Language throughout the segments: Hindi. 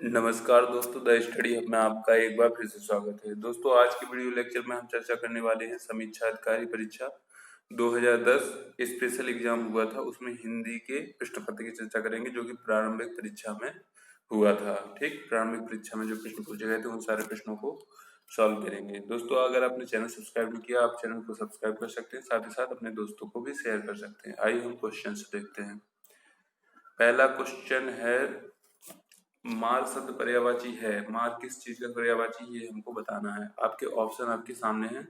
नमस्कार दोस्तों, द स्टडी हब में आपका एक बार फिर से स्वागत है। दोस्तों, आज के वीडियो लेक्चर में हम चर्चा करने वाले हैं समीक्षा अधिकारी परीक्षा 2010 स्पेशल एग्जाम हुआ था, उसमें हिंदी के प्रश्न पत्र की चर्चा करेंगे जो कि प्रारंभिक परीक्षा में हुआ था। ठीक, प्रारंभिक परीक्षा में जो प्रश्न पूछे गए थे उन सारे प्रश्नों को सॉल्व करेंगे। दोस्तों, अगर आपने चैनल सब्सक्राइब नहीं किया, आप चैनल को सब्सक्राइब कर सकते हैं, साथ ही साथ अपने दोस्तों को भी शेयर कर सकते हैं। आइए हम क्वेश्चन देखते हैं। पहला क्वेश्चन है, मार शब्द पर्यायवाची है। मार किस चीज का पर्यायवाची, ये हमको बताना है। आपके ऑप्शन आपके सामने हैं।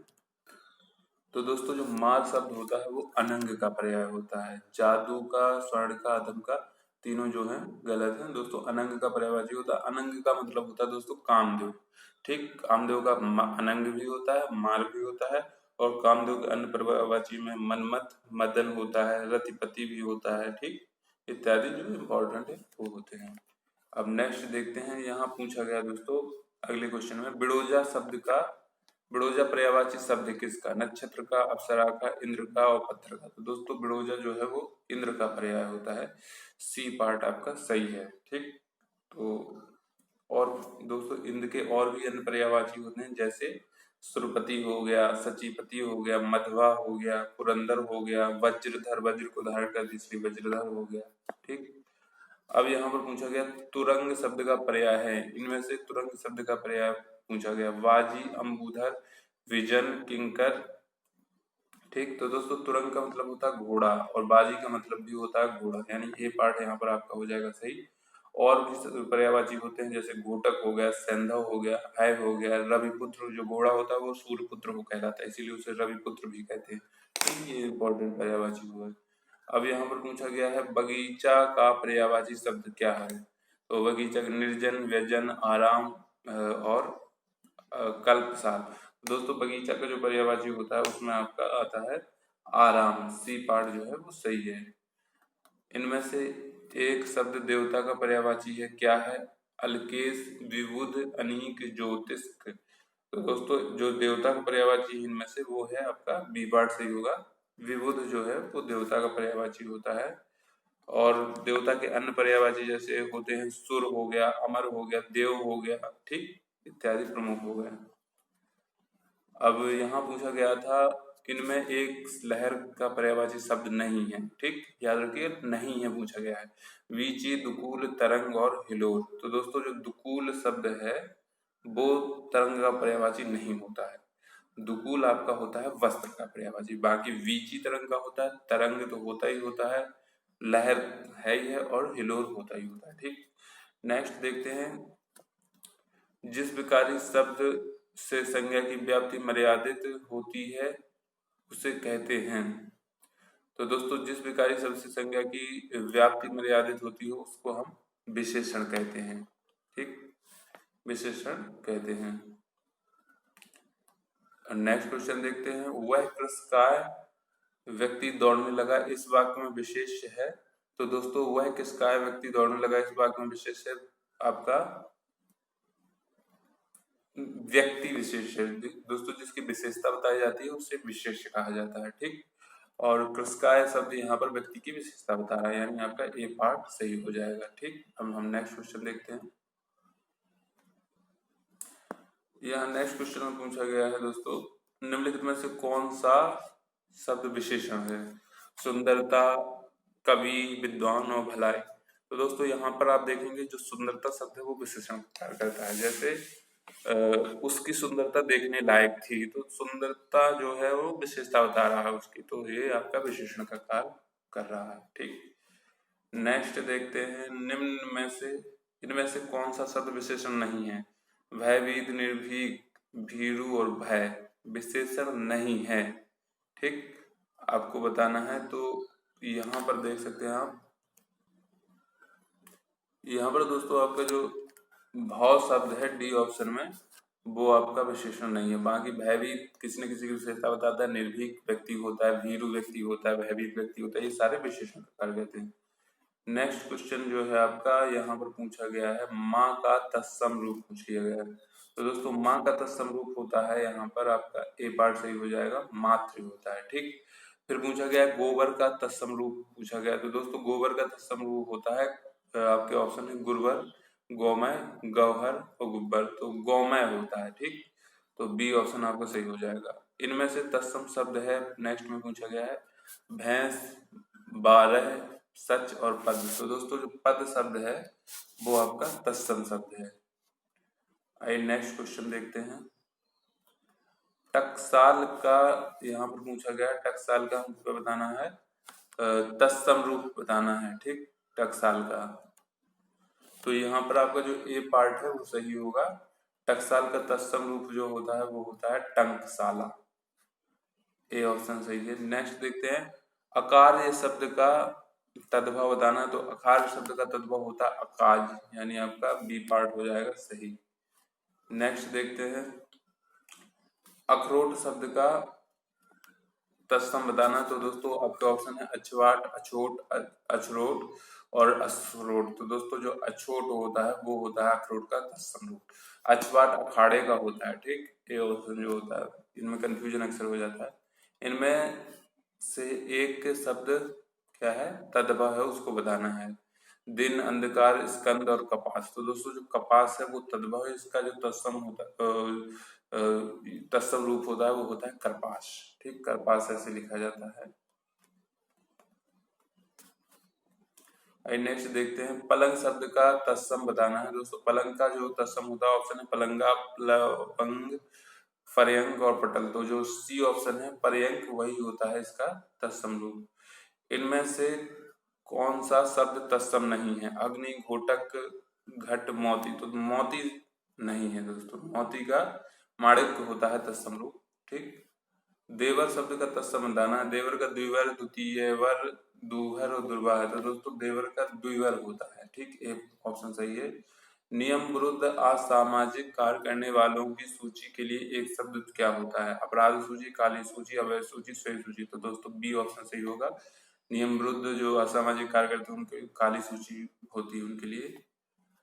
तो दोस्तों, जो मार शब्द होता है वो अनंग का पर्याय होता है। जादू का, स्वर्ण का, अधम का, तीनों जो है गलत है। दोस्तों, अनंग का पर्यायवाची होता है। अनंग का मतलब होता है दोस्तों कामदेव। ठीक, कामदेव का अनंग भी होता है, मार भी होता है। और कामदेव के अन्य पर्यायवाची में मनमत, मदन होता है, रतिपति भी होता है। ठीक, इत्यादि जो इम्पोर्टेंट है वो होते हैं। अब नेक्स्ट देखते हैं। यहाँ पूछा गया दोस्तों अगले क्वेश्चन में, बिड़ोजा शब्द का, बिड़ोजा पर्यायवाची शब्द किसका? नक्षत्र का, अप्सरा का, इंद्र का और पत्थर का। तो दोस्तों, बिड़ोजा जो है वो इंद्र का पर्याय होता है। सी पार्ट आपका सही है। ठीक, तो और दोस्तों, इंद्र के और भी अन्य पर्यायवाची होते हैं, जैसे सुरपति हो गया, सचीपति हो गया, मध्वा हो गया, पुरंदर हो गया, वज्रधर, वज्र को धारण कर इसलिए वज्रधर हो गया। ठीक, अब यहाँ पर पूछा गया तुरंग शब्द का पर्याय है। इनमें से तुरंग शब्द का पर्याय पूछा गया। वाजी, अंबुधर, विजन, किंकर। ठीक, तो दोस्तों, तुरंग का मतलब होता है घोड़ा और बाजी का मतलब भी होता है घोड़ा, यानी ये पार्ट यहाँ पर आपका हो जाएगा सही। और भी पर्यायवाची होते हैं, जैसे घोटक हो गया, सैंधव हो गया, भय हो गया, रविपुत्र। जो घोड़ा होता है वो सूर्यपुत्र को कहलाता है, इसीलिए उसे रविपुत्र भी कहते हैं। ठीक, ये इंपॉर्टेंट पर्यायवाची हुआ है। अब यहाँ पर पूछा गया है बगीचा का पर्यायवाची शब्द क्या है। तो बगीचा निर्जन, व्यजन, आराम और कल्पसार। दोस्तों, बगीचा का जो पर्यायवाची होता है उसमें आपका आता है आराम। सी पार्ट जो है वो सही है। इनमें से एक शब्द देवता का पर्यायवाची है, क्या है? अलकेश, विबुध, अनीक, ज्योतिष्क। तो दोस्तों, जो देवता का पर्यायवाची इनमें से वो है आपका बी पार्ट सही होगा। विबुध जो है वो देवता का पर्यायवाची होता है। और देवता के अन्य पर्यायवाची जैसे होते हैं सुर हो गया, अमर हो गया, देव हो गया। ठीक, इत्यादि प्रमुख हो गए। अब यहाँ पूछा गया था, इनमें एक लहर का पर्यायवाची शब्द नहीं है। ठीक, याद रखिए, नहीं है पूछा गया है। वीची, दुकूल, तरंग और हिलोर। तो दोस्तों, जो दुकूल शब्द है वो तरंग का पर्यायवाची नहीं होता है। दुकूल आपका होता है वस्त्र का पर्यायवाची। बाकी वीची तरंग का होता है, तरंग तो होता ही होता है, लहर है ही है, और हिलोर होता ही होता है। ठीक, नेक्स्ट देखते हैं। जिस विकारी शब्द से संज्ञा की व्याप्ति मर्यादित होती है उसे कहते हैं। तो दोस्तों, जिस विकारी शब्द से संज्ञा की व्याप्ति मर्यादित होती हो उसको हम विशेषण कहते हैं। ठीक, विशेषण कहते हैं। नेक्स्ट क्वेश्चन देखते हैं। वह कृषकाय व्यक्ति दौड़ने लगा, इस वाक्य में विशेष है। तो दोस्तों, वह किसकाय व्यक्ति दौड़ने लगा, इस वाक्य में विशेष है आपका व्यक्ति विशेष है। दोस्तों, जिसकी विशेषता बताई जाती है उसे विशेष कहा जाता है। ठीक, और कृषकाय शब्द यहाँ पर व्यक्ति की विशेषता बता रहा है, यानी आपका ए पार्ट सही हो जाएगा। ठीक, अब हम नेक्स्ट क्वेश्चन देखते हैं। यहाँ नेक्स्ट क्वेश्चन में पूछा गया है दोस्तों, निम्नलिखित में से कौन सा शब्द विशेषण है? सुंदरता, कवि, विद्वान और भलाई। तो दोस्तों, यहाँ पर आप देखेंगे जो सुंदरता शब्द है वो विशेषण कार्य करता है। जैसे उसकी सुंदरता देखने लायक थी, तो सुंदरता जो है वो विशेषता बता रहा है उसकी, तो ये आपका विशेषण का कार्य कर रहा है। ठीक, नेक्स्ट देखते हैं। निम्न में से इनमें से कौन सा शब्द विशेषण नहीं है? भयभीत, निर्भीक, भीरू और भय विशेषण नहीं है। ठीक, आपको बताना है। तो यहाँ पर देख सकते हैं आप, यहाँ पर दोस्तों आपका जो भाव शब्द है डी ऑप्शन में, वो आपका विशेषण नहीं है। बाकी भयभीत किसी न किसी की विशेषता बताता है, निर्भीक व्यक्ति होता है, भीरू व्यक्ति होता है, भयभीत व्यक्ति होता है, ये सारे विशेषण कार्य कहते हैं। नेक्स्ट क्वेश्चन जो है आपका, यहाँ पर पूछा गया है माँ का तत्सम रूप पूछ लिया गया है। तो दोस्तों, माँ का तत्सम रूप होता है यहाँ पर आपका ए पार्ट सही हो जाएगा, मातृ होता है। ठीक, फिर पूछा गया गोबर का तत्सम रूप पूछा गया। तो दोस्तों, गोबर का तत्सम रूप होता है आपके ऑप्शन है गुरुवर, गौमय, गौहर और गुब्बर, तो गौमय होता है। ठीक, तो बी ऑप्शन आपका सही हो जाएगा। इनमें से तत्सम शब्द है, नेक्स्ट में पूछा गया है, भैंस, बारह, सच और पद। तो दोस्तों जो पद शब्द है वो आपका तत्सम शब्द है। आइए नेक्स्ट क्वेश्चन देखते हैं। टकसाल का यहाँ पर पूछा गया है, टकसाल का हमको बताना है, तत्सम रूप बताना है। ठीक, टकसाल का, तो यहाँ पर आपका जो ए पार्ट है वो सही होगा। टकसाल का तत्सम रूप जो होता है वो होता है टंकसाला, ए ऑप्शन सही है। नेक्स्ट देखते हैं, अकार्य शब्द का तद्भव बताना है, तो अकार्य शब्द का तद्भव होता है अकाज, यानी आपका बी पार्ट हो जाएगा सही। नेक्स्ट देखते हैं, अखरोट शब्द का तत्सम बताना, तो दोस्तों आपके ऑप्शन है अछवाट, अछोट, अछरोट और अशरोट। तो दोस्तों जो अछोट होता है वो होता है अखरोट का तत्सम रूप। अछवाट अखाड़े का होता है। ठीक, ये ऑप्शन जो होता है, इनमें कंफ्यूजन अक्सर हो जाता है। इनमें से एक शब्द क्या है, तद्भव है, उसको बताना है। दिन, अंधकार, स्कंद और कपास। तो दोस्तों जो कपास है वो तद्भव है, इसका जो तत्सम होता तत्सम रूप होता है वो होता है करपास। ठीक, करपास ऐसे लिखा जाता है। नेक्स्ट देखते हैं, पलंग शब्द का तत्सम बताना है। दोस्तों पलंग का जो तत्सम होता है ऑप्शन है पलंगा, प्लवंग, पर्यंक और पटल। तो जो सी ऑप्शन है पर्यंक वही होता है इसका तत्सम रूप। इनमें से कौन सा शब्द तत्सम नहीं है, अग्नि, घोटक, घट, मोती। तो मोती नहीं है दोस्तों, मोती का माणिक होता है तत्सम रूप। ठीक, देवर शब्द का तत्सम बताना है, देवर का द्विवर, द्वितीय वर, दूहर और दुर्वा है। तो दोस्तों देवर का द्विवर होता है। ठीक, एक ऑप्शन सही है। नियम विरुद्ध असामाजिक कार्य करने वालों की सूची के लिए एक शब्द क्या होता है, अपराध सूची, काली सूची, अवैध सूची, श्वेत सूची। तो दोस्तों बी ऑप्शन सही होगा। नियम विरुद्ध जो असामाजिक कार्य करते हैं उनकी काली सूची होती है उनके लिए।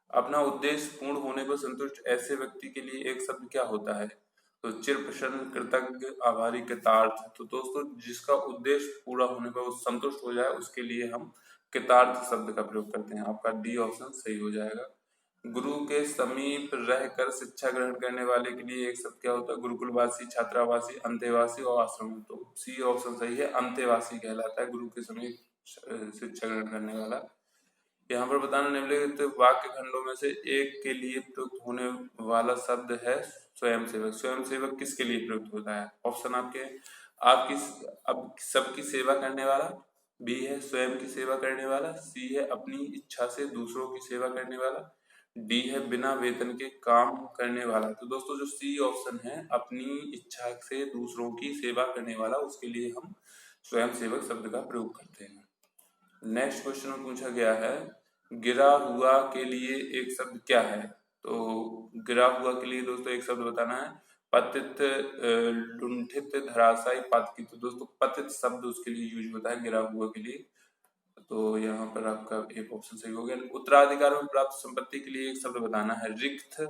अपना उद्देश्य पूर्ण होने पर संतुष्ट ऐसे व्यक्ति के लिए एक शब्द क्या होता है, तो चिर प्रसन्न, कृतज्ञ, आभारी, कृतार्थ। तो दोस्तों जिसका उद्देश्य पूरा होने पर वो संतुष्ट हो जाए उसके लिए हम कृतार्थ शब्द का प्रयोग करते हैं। आपका डी ऑप्शन सही हो जाएगा। गुरु के समीप रहकर शिक्षा ग्रहण करने वाले के लिए एक शब्द क्या होता है, गुरुकुलवासी, छात्रावासी, अंतेवासी और आश्रम। तो सी ऑप्शन सही है, अंतेवासी कहलाता है गुरु के समीप शिक्षा ग्रहण करने वाला। यहाँ पर बताना, निम्नलिखित वाक्य खंडों में से एक के लिए प्रयुक्त होने वाला शब्द है स्वयंसेवक। स्वयंसेवक किसके लिए प्रयुक्त होता है, ऑप्शन आपके, आपकी अब सबकी सेवा करने वाला, बी है स्वयं की सेवा करने वाला, सी है अपनी इच्छा से दूसरों की सेवा करने वाला, डी है बिना वेतन के काम करने वाला। तो दोस्तों जो सी ऑप्शन है अपनी इच्छा से दूसरों की सेवा करने वाला, उसके लिए हम स्वयंसेवक शब्द का प्रयोग करते हैं। नेक्स्ट क्वेश्चन में पूछा गया है, गिरा हुआ के लिए एक शब्द क्या है। तो गिरा हुआ के लिए दोस्तों एक शब्द बताना है, पतित, लुंठित, धराशायी, पातकी। तो दोस्तों पतित शब्द उसके लिए यूज होता है गिरा हुआ के लिए। तो यहाँ पर आपका एक ऑप्शन सही हो गया। उत्तराधिकार में प्राप्त संपत्ति के लिए एक शब्द बताना है, रिक्त,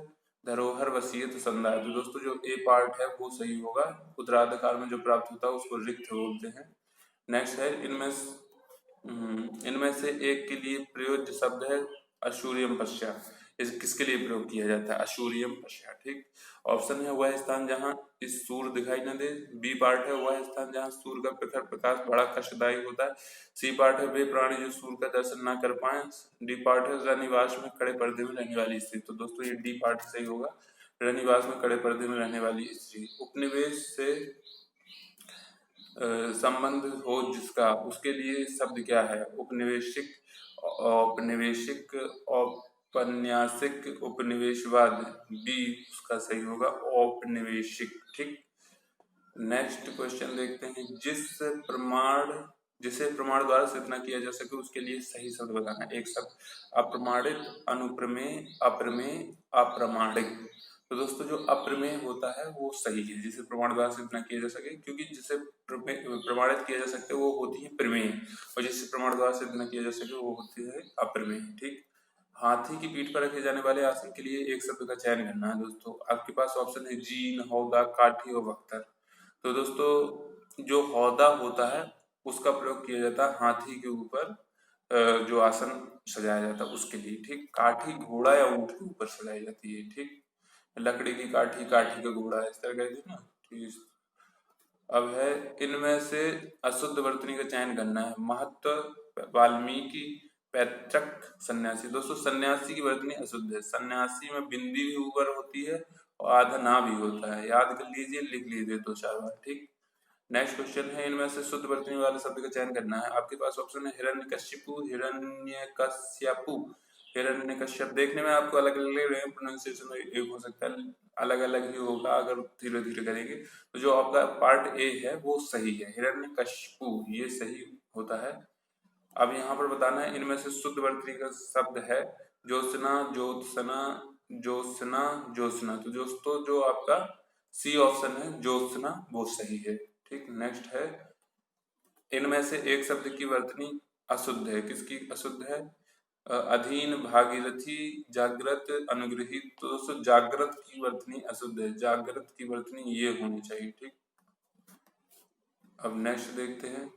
धरोहर, वसीयत, संदाय। तो दोस्तों जो ए पार्ट है वो सही होगा, उत्तराधिकार में जो प्राप्त होता है उसको रिक्त बोलते हैं। नेक्स्ट है, इनमें से एक के लिए प्रयोज्य शब्द है अशूरियम पश्चात। इस किसके लिए प्रयोग किया जाता है, अशूरियम पश्चात। ठीक, ऑप्शन है वह स्थान जहां इस सूर्य दिखाई न दे, बी पार्ट है वह स्थान जहां सूर्य का प्रखर प्रकाश बड़ा कष्टदायी होता है, सी पार्ट है वे प्राणी जो सूर्य का दर्शन ना कर पाए, डी पार्ट है रनिवास में कड़े पर्दे में रहने वाली स्त्री। तो दोस्तों ये डी पार्ट सही होगा, रनिवास में कड़े पर्दे में रहने वाली स्त्री। उपनिवेश से संबंध हो जिसका, उसके लिए शब्द क्या है, उपनिवेशिक, औपनिवेशिक, औपन्यासिक, उपनिवेशवाद। बी उसका सही होगा, औपनिवेशिक। ठीक, नेक्स्ट क्वेश्चन देखते हैं, जिसे प्रमाण द्वारा सिद्ध न किया जा सके उसके लिए सही शब्द बताना है। एक शब्द, अप्रमाणित, अनुप्रमेय, अप्रमेय, अप्रामाणिक। तो दोस्तों जो अप्रमेय होता है वो सही है, जिसे प्रमाण द्वारा सिद्ध न किया जा सके, क्योंकि जिसे प्रमाणित किया जा सकते वो होती है प्रमेय, और जिसे प्रमाण द्वारा सिद्ध न किया जा सके वो होती है अप्रमेय। ठीक, हाथी की पीठ पर रखे जाने वाले आसन के लिए एक शब्द का चयन करना है। दोस्तों आपके पास ऑप्शन है जीन, हौदा, काठी और बख्तर। तो दोस्तों जो हौदा होता है उसका प्रयोग किया जाता है हाथी के ऊपर जो आसन सजाया जाता है उसके लिए, ठीक। काठी घोड़ा या ऊंट के ऊपर सजाई जाती है, ठीक। लकड़ी की काठी, काठी का घोड़ा, इस तरह कहते हैं ना, ठीक। अब है, इनमें से अशुद्ध वर्तनी का चयन करना है। महत्व, वाल्मीकि, पैतृक, सन्यासी। दोस्तों सन्यासी की वर्तनी अशुद्ध है। सन्यासी में बिंदी भी ऊपर होती है और आधा ना भी होता है, याद कर लीजिए, लिख लीजिए 2-4 बार, ठीक। नेक्स्ट क्वेश्चन है, इनमें से शुद्ध वर्तनी वाले शब्द का चयन करना है। आपके पास ऑप्शन है हिरण्यकशिपु, हिरण्यकश्यपु, हिरण्यकश्यप। देखने में आपको अलग अलग लग रहे हैं, प्रोनाउंसिएशन एक हो सकता है, अलग अलग ही होगा अगर धीरे धीरे करेंगे। तो जो आपका पार्ट ए है वो सही है, हिरण्यकशिपु, ये सही होता है। अब यहाँ पर बताना है, इनमें से शुद्ध वर्तनी का शब्द है ज्योत्सना, ज्योत्सना, ज्योत्सना, ज्योत्सना। तो दोस्तों जो आपका सी ऑप्शन है ज्योत्सना, वो सही है, ठीक। नेक्स्ट है, इनमें से एक शब्द की वर्तनी अशुद्ध है। किसकी अशुद्ध है? अधीन, भागीरथी, जागृत, अनुग्रहित। तो दोस्तों जागृत की वर्तनी अशुद्ध है, जागृत की वर्तनी ये होनी चाहिए, ठीक। अब नेक्स्ट देखते हैं,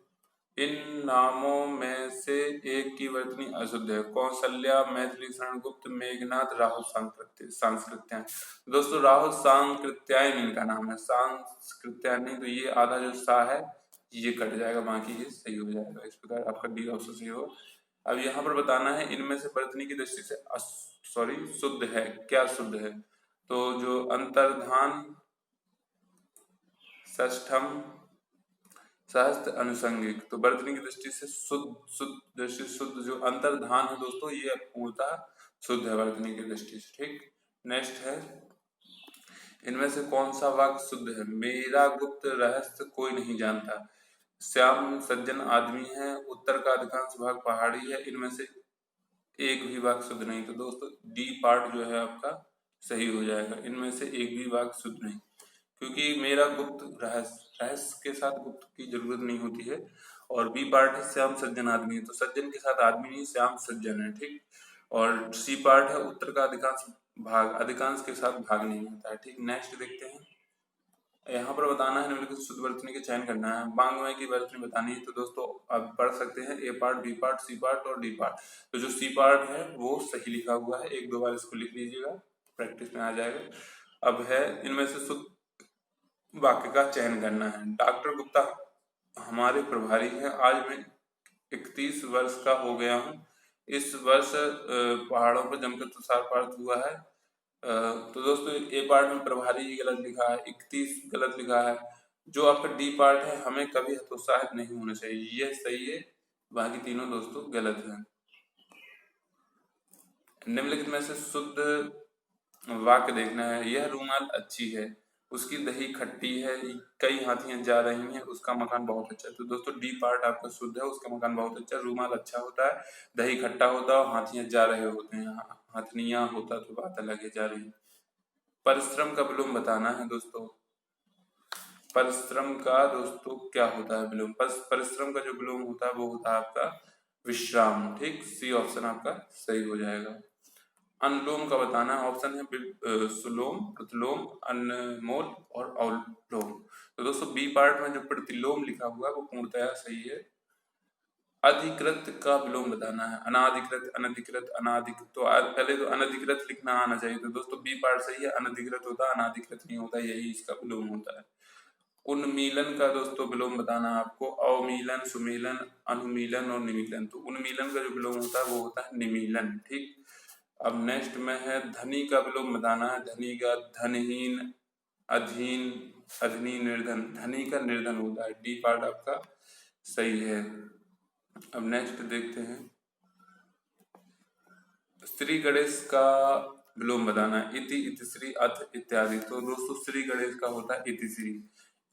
इन नामों में से एक की वर्तनी अशुद्ध है। कौशल्या, मैथिली शरण गुप्त, मेघनाथ, राहुल सांस्कृत्यायन। दोस्तों राहुल सांकृत्यायन इनका नाम है, सांस्कृत्यायन। तो ये आधा जो सा है ये कट जाएगा, बाकी ये सही हो जाएगा। इस प्रकार आपका डी ऑप्शन सही होगा। अब यहाँ पर बताना है, इनमें से वर्तनी की दृष्टि से शुद्ध है। क्या शुद्ध है? तो जो अंतर्धान, षष्ठम, सहस्त्र, अनुसंगिक। तो वर्तनी की दृष्टि से शुद्ध जो अंतर्धान है दोस्तों, ये पूर्णतः शुद्ध है वर्तनी की दृष्टि से, ठीक। नेक्स्ट है, इनमें से कौन सा वाक्य शुद्ध है? मेरा गुप्त रहस्य कोई नहीं जानता, श्याम सज्जन आदमी है, उत्तर का अधिकांश भाग पहाड़ी है। इनमें से एक भी वाक्य शुद्ध नहीं। तो दोस्तों डी पार्ट जो है आपका सही हो जाएगा, इनमें से एक भी वाक्य शुद्ध नहीं, क्योंकि मेरा गुप्त रहस्य के साथ गुप्त की जरूरत नहीं होती है। और बी पार्ट है श्याम सज्जन आदमी है, तो सज्जन के साथ आदमी नहीं, श्याम सज्जन है, ठीक। और सी पार्ट है उत्तर का अधिकांश भाग, अधिकांश के साथ भाग नहीं होता है, ठीक। नेक्स्ट देखते हैं, यहाँ पर बताना है निम्नलिखित शुद्ध वर्तनी का चयन करना है। वांग्मय की वर्तनी बतानी है। तो दोस्तों आप पढ़ सकते हैं A part, B part, C part और डी पार्ट। तो जो सी पार्ट है वो सही लिखा हुआ है, 1-2 बार इसको लिख लीजिएगा, प्रैक्टिस में आ जाएगा। अब है, इनमें से शुद्ध वाक्य का चयन करना है। डॉक्टर गुप्ता हमारे प्रभारी हैं, आज मैं 31 वर्ष का हो गया हूँ। इस वर्ष पहाड़ों पर जमकर तुषारपात हुआ है। तो दोस्तों ए पार्ट में प्रभारी ही गलत लिखा है, 31 गलत लिखा है। जो आपका डी पार्ट है, हमें कभी हतोत्साहित नहीं होना चाहिए, यह सही है, बाकी तीनों दोस्तों गलत हैं। निम्नलिखित में से शुद्ध वाक्य देखना है। यह रूमाल अच्छी है, उसकी दही खट्टी है, कई हाथियां जा रही हैं, उसका मकान बहुत अच्छा है। तो दोस्तों डी पार्ट आपका शुद्ध है, उसका मकान बहुत अच्छा, रूमाल अच्छा होता है, दही खट्टा होता है और हाथियां जा रहे होते हैं, हथनियां होता तो बात अलग है, जा रही। परिश्रम का विलोम बताना है दोस्तों। परिश्रम का दोस्तों क्या होता है विलोम? परिश्रम का जो विलोम होता है वो होता है आपका विश्राम, ठीक। सी ऑप्शन आपका सही हो जाएगा। अनुलोम का बताना है, ऑप्शन है सुलोम, प्रतिलोम, अनमोल और अवलोम। तो दोस्तों बी पार्ट में जो प्रतिलोम लिखा हुआ है वो पूर्णतया सही है। अधिकृत का विलोम बताना है। अनाधिकृत, अनधिकृत, अनाधिकृत। तो पहले तो अनधिकृत लिखना आना चाहिए। तो दोस्तों बी पार्ट सही है, अनधिकृत होता है, अनाधिकृत नहीं होता, यही इसका विलोम होता है। उन्मीलन का दोस्तों विलोम बताना है आपको। अवमीलन, सुमीलन, अनुमीलन और निमीलन। तो उन्मीलन का जो विलोम होता है वो होता है निमीलन, ठीक। अब नेक्स्ट में है, धनी का विलोम बताना है। धनी का धनहीन, अधीन, अधनी, निर्धन। धनी का निर्धन होता है, डी पार्ट आपका सही है। अब नेक्स्ट देखते हैं, श्री गणेश का विलोम बताना है। इति, इतिश्री, अथ इत्यादि। तो दोस्तों श्री गणेश का होता है इतिश्री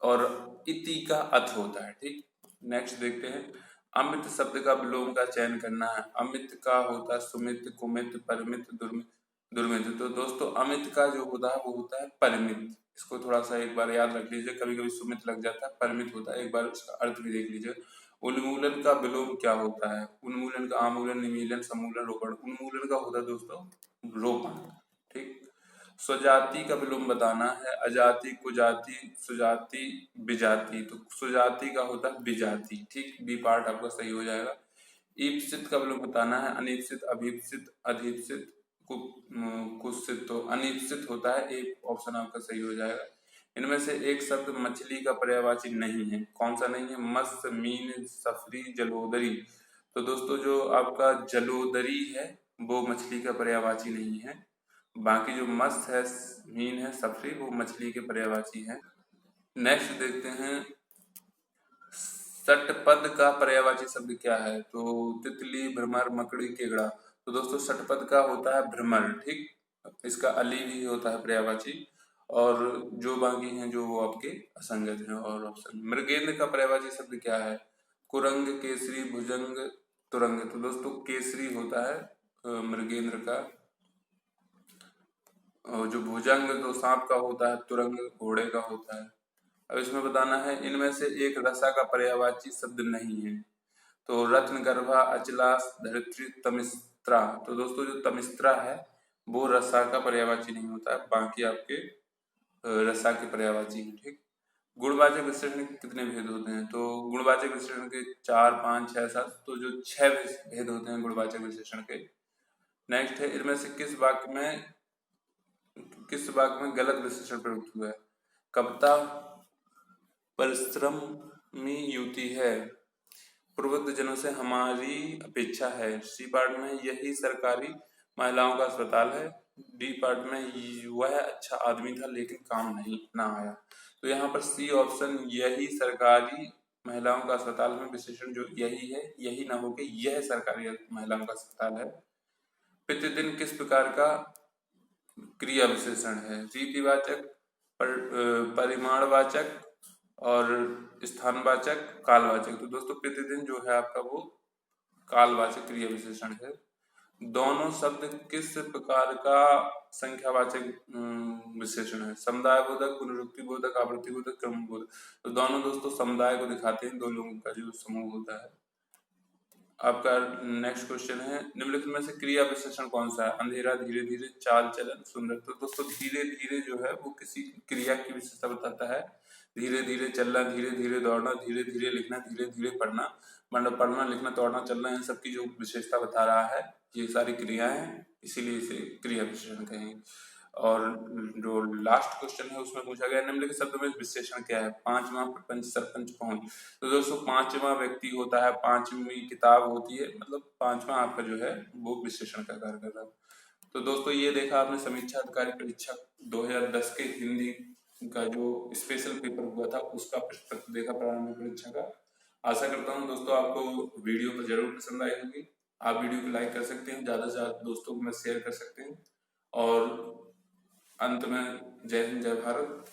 और इति का अथ होता है, ठीक। नेक्स्ट देखते हैं, अमित शब्द का विलोम का चयन करना है। अमित का होता है सुमित, कुमित, परमित, दुर्मित। तो दोस्तों अमित का जो होता है वो होता है परमित। इसको थोड़ा सा एक बार याद रख लीजिए, कभी कभी सुमित लग जाता है, परमित होता है, एक बार उसका अर्थ भी देख लीजिए। उन्मूलन का विलोम क्या होता है? उन्मूलन का आमूलन, निमीलन, समूलन, रोपण। उन्मूलन का होता है दोस्तों रोपण, ठीक। स्वजाति का विलोम बताना है। अजाति, कुजाति, सुजाति, विजाति। तो सुजाति का होता है विजाति, ठीक। बी पार्ट आपका सही हो जाएगा। ईप्सित का मतलब बताना है, अनीप्सित, अभीप्सित, अधिप्सित, कुत्सित। तो अनीप्सित होता है, एक ऑप्शन आपका सही हो जाएगा। इनमें से एक शब्द मछली का पर्यायवाची नहीं है, कौन सा नहीं है? मत्स्य, मीन, सफरी, जलोदरी। तो दोस्तों जो आपका जलोदरी है वो मछली का पर्यायवाची नहीं है, बाकी जो मत्स्य है, मीन है, सफरी, वो मछली के पर्यायवाची है। नेक्स्ट देखते हैं, षटपद का पर्यायवाची शब्द क्या है? तो तितली, भ्रमर, मकड़ी, केकड़ा। तो दोस्तों षटपद का होता है भ्रमर, ठीक। इसका अली भी होता है पर्यायवाची, और जो बाकी हैं जो वो आपके असंगत हैं। और ऑप्शन मृगेंद्र का पर्यायवाची शब्द क्या है? कुरंग, केसरी, भुजंग, तुरंग। तो दोस्तों केसरी होता है मृगेंद्र का, और जो भुजंग तो सांप का होता है, तुरंग घोड़े का होता है। अब इसमें बताना है, इनमें से एक रसा का पर्यायवाची शब्द नहीं है। तो रत्नगर्भा, अचलास, धरित्री, तमिस्त्रा। तो दोस्तों जो तमिस्त्रा है वो रसा का पर्यायवाची नहीं होता है, बाकी आपके रसा के पर्यायवाची हैं, ठीक। गुणवाचक विशेषण के कितने भेद होते हैं? तो गुणवाचक विशेषण के 4, 5, 6, 7, तो जो 6 भेद होते हैं गुणवाचक विशेषण के। नेक्स्ट है, इनमें से किस वाक्य में गलत विशेषण प्रयुक्त हुआ है? कविता परिश्रमी युति है, प्रबुद्ध जनों से हमारी अपेक्षा है। सी पार्ट में यही सरकारी महिलाओं का अस्पताल है। डी पार्ट में वह अच्छा आदमी था लेकिन काम नहीं ना आया। तो यहाँ पर सी ऑप्शन, यही सरकारी महिलाओं का अस्पताल में विशेषण जो यही है, यही ना होके यह सरकारी महिलाओं का अस्पताल है। प्रतिदिन किस प्रकार का क्रिया विशेषण है? रीतिवाचक, परिमाणवाचक, और स्थानवाचक, कालवाचक। तो दोस्तों प्रतिदिन जो है आपका वो कालवाचक क्रिया विशेषण है। दोनों शब्द किस प्रकार का संख्यावाचक विशेषण है? समुदाय बोधक, पुनरुक्ति बोधक, आवृत्ति बोधक, क्रम बोधक। तो दोनों दोस्तों समुदाय को दिखाते हैं, दो लोगों का जो समूह होता है। आपका नेक्स्ट क्वेश्चन है, निम्नलिखित में से क्रिया विशेषण कौन सा है? अंधेरा, धीरे धीरे, चाल चलन, सुंदर। तो दोस्तों धीरे धीरे जो है वो किसी क्रिया की विशेषता बताता है। धीरे धीरे चलना, धीरे धीरे दौड़ना, धीरे धीरे लिखना, धीरे धीरे पढ़ना, मतलब पढ़ना, लिखना, दौड़ना, चलना, इन सब की जो विशेषता बता रहा है, ये सारी क्रियाएं हैं, इसीलिए इसे क्रिया विशेषण कहेंगे। और जो लास्ट क्वेश्चन है उसमें पूछा गया, निम्नलिखित शब्दों में विशेषण क्या है? पांचवा, प्रपंच, सरपंच, पहुंच। तो दोस्तों पांचवा व्यक्ति होता है, पांचवी किताब होती है, मतलब पांचवा आपका जो है वो विशेषण का कार्य कर रहा है। तो दोस्तों ये देखा आपने समीक्षा अधिकारी परीक्षा 2010 के हिंदी का जो स्पेशल पेपर हुआ था उसका प्रश्न पत्र देखा प्रारंभिक परीक्षा का। आशा करता हूँ दोस्तों आपको वीडियो तो जरूर पसंद आई होगी। आप वीडियो को लाइक कर सकते हैं, ज्यादा से ज्यादा दोस्तों को में शेयर कर सकते हैं। और अंत में जय हिंद, जय भारत।